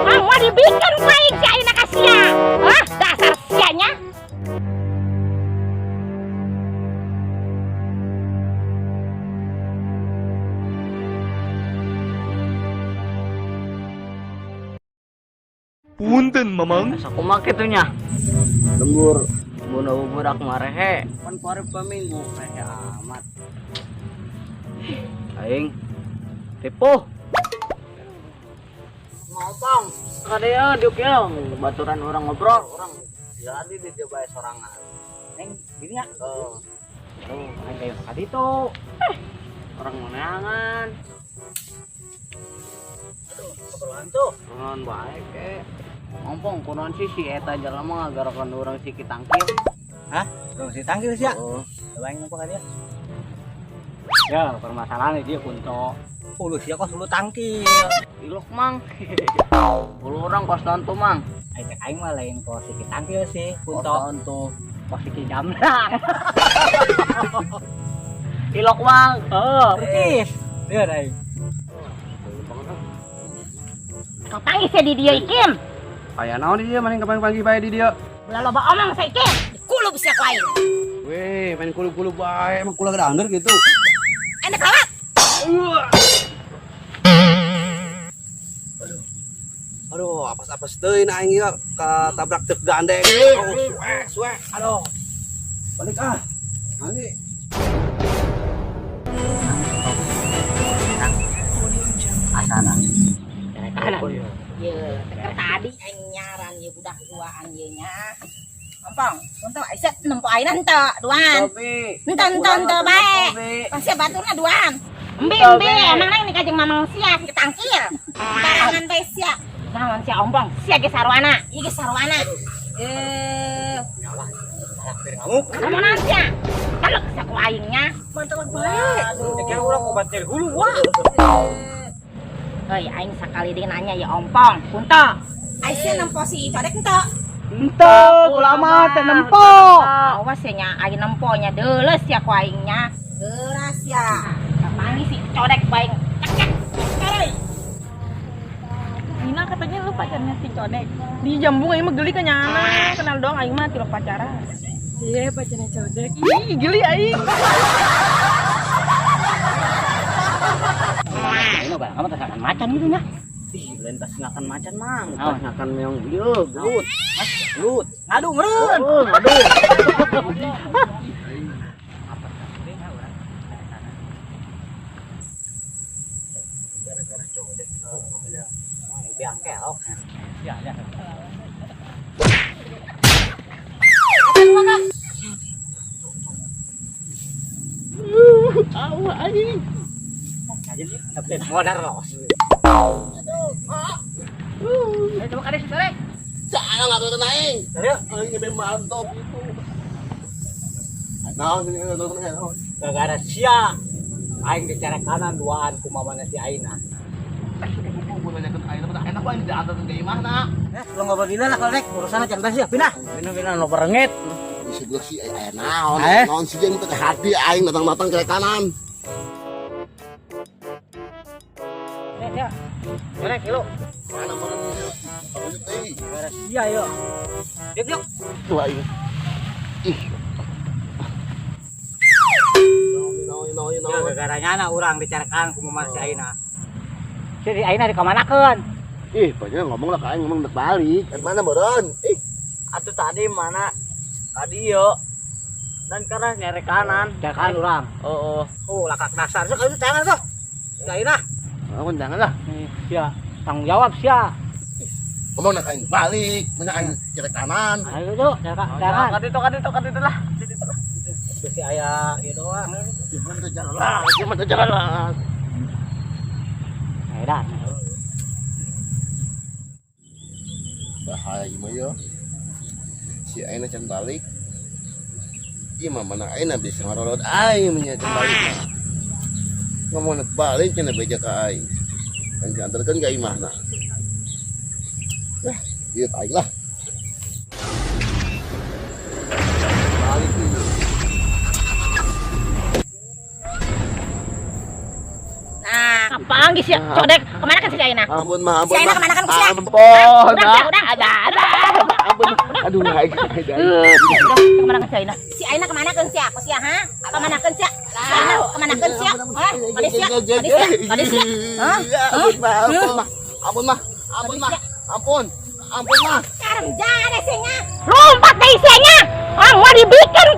Mau dibikin baik si Aina kasia. Ah, dasar sianya. Punten mamang. Asa kumaha kitunya? Lembur bunuh budak marehe. Pan kuarep paminggu rehe amat. Aing tipu. Ngomong. Kadea diuk ya baturan orang ngobrol, orang jadi di dia bae sorangan. Neng dirinya. Oh, aing kayak kadi tuh. Orang meneangan. Aduh, keperluan tuh. Nuhun baik Ngompong kunaon sih si eta jelema ngagarakan urang si kitangkil. Hah? Urang si tangkil sia? Oh, Cobain apa ka dia? ya permasalahan dia kunto. Ulu sia kos ulu tangkil. Ilok mang. Ulu orang kos nonton mang. Ai cek aing mah lain kos si tangkil sih, Kos punto. nonton. Kos si jamrang. Ilok mang. Oh, Persis. Lihat aing. Kau tangis ya di dia ikim. Aya naon di dieu maning pagi bae di dieu. Ulah loba omong sa ikim. Kulub sia ku aing. Weh, main kulub-kulub bae emang kula gadander gitu. Enak lawat. Aduh, apes-apes teuing na aing ieu katabrak teuk gandeng. Oh, suwe. Aduh. Balik ah. Manggi. asana. Kanan. Ye, teker tadi aing nyaran ye budak duaan ye nya. Ampang, untuk aisyah nempo aina henteu duaan. Tapi Enten bae. Pasti baturna duaan. Embe emang nang ini kajeng mamang sia ketangkil. Barangan bae sia. Naon sia ompong, sia ge sarwana. Ieu ge sarwana. Kamu nanti kalau sia ku aingnya. Mantap bae. Kira urang obat nyeri hulu wah. Heuy aing sakali deui nanya ya ompong. Punto. Aisyah nempo si codek henteu. Henteu, ulama teh nempo. Awas ya nya aing nemponya deuleus ya ku aingnya. Geuras ya. Kapangi si codek bae cekek. Karei. Nina katanya lu pacarnya si Codek. Di Jambung aing mah geli ka nyana. Kenal doang aing mah tilok pacaran. Iya, pacarnya Codek. Ih, geli aing. ini barang kamu tersangkan macan gitu nya. Ih, lentas ngakan macan mang. Oh, ngakan meong ieu, gelut. Gelut. Ngadu meureun. Oh, aduh. Biangkel. Ya, ya. Aduh, anjing. Aja sih, tapi modar los. Coba kade si codek. Jangan enggak turun aing. Serius? Aing ge mantap itu. Naon sih turun naon. Gara-gara sia aing di cara kanan duaan kumamana si Aina. Gua nanyakeun aing teh enak bae di atas ge imahna. Lu ngobrol dina lah kalau rek urusanna can beres ya, pindah. Bina-bina no berengit. Di sebelah si aya naon. Eh? Naon si jeung teh hati aing datang-datang ke kanan. Ya. Rek, lu. Mana mana ini? Ayo teh. Beres sia yo. Yuk. Tuh aing. Ih. Naon. Ya gara-gara nyana urang dicarakan kumaha si Aina. Si Aina di kamanakeun? Ih, banyak ngomong lah ka aing ngomong dek balik. Dari mana beureun? Ih, Atuh tadi mana? Tadi yo. Dan karena nyari kanan. Carakan urang. Oh. Oh, lakak dasar. Sok itu tangan tuh. Si Aina. aku jangan lah. Sia, tanggung jawab sia. Ngomong nak aing balik, mana aing kiri kanan. Ayo tuh, jangan. Kadito lah. Si aya ieu doang. Gimana tuh jalan lah. Edan. Bahaya mah yo. Si aina can balik. Ieu mah mana aina bisa ngarolot aing nya can balik mah. Ngomong nak balik cenah beja ka aing. Kan diantarkeun ka imahna. Ieu aing lah. Balik ieu. Nah, apa Anggis ya, codek. Kemana kan si Aina? Ampun mah, Si Aina kemana kan si Aina? Ampun. Udah. Ampun. Aduh, hai. Udah, kemana kan si Aina? Si Aina kemana kan si aku sih, ha? Kemana kan si? Si Aina kemana kan si? Hah? Malaysia? Hah? Ampun mah, ampun mah. Ampun mah. Ampun mah. Sekarang jadi sihnya. Lompat dari sihnya. Mau dibikin